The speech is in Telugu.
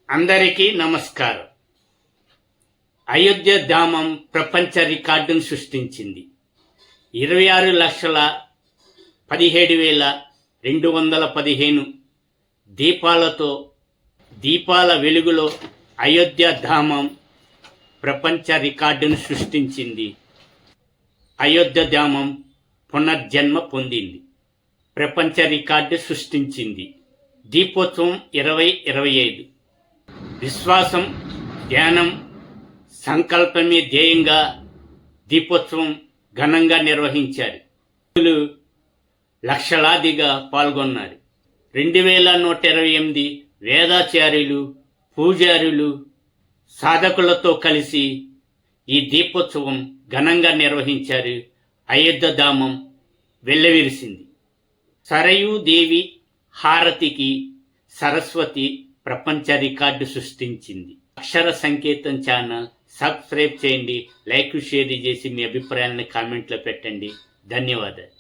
అందరికీ నమస్కారం. అయోధ్య ధామం ప్రపంచ రికార్డును సృష్టించింది. 26,17,215 దీపాలతో దీపాల వెలుగులో అయోధ్య ధామం ప్రపంచ రికార్డును సృష్టించింది. అయోధ్య ధామం పునర్జన్మ పొందింది, ప్రపంచ రికార్డు సృష్టించింది. దీపోత్సవం 2025 విశ్వాసం, ధ్యానం, సంకల్పమే ధ్యేయంగా దీపోత్సవం ఘనంగా నిర్వహించారు. లక్షలాదిగా పాల్గొన్నారు. 2128 వేదాచార్యులు, పూజారులు, సాధకులతో కలిసి ఈ దీపోత్సవం ఘనంగా నిర్వహించారు. అయోధ్య ధామం వెల్లవిరిసింది. సరయూ దేవి హారతికి సరస్వతి ప్రపంచ రికార్డు సృష్టించింది. అక్షర సంకేతం ఛానల్ సబ్స్క్రైబ్ చేయండి, లైక్ షేర్ చేసి మీ అభిప్రాయాలను కామెంట్లో పెట్టండి. ధన్యవాదాలు.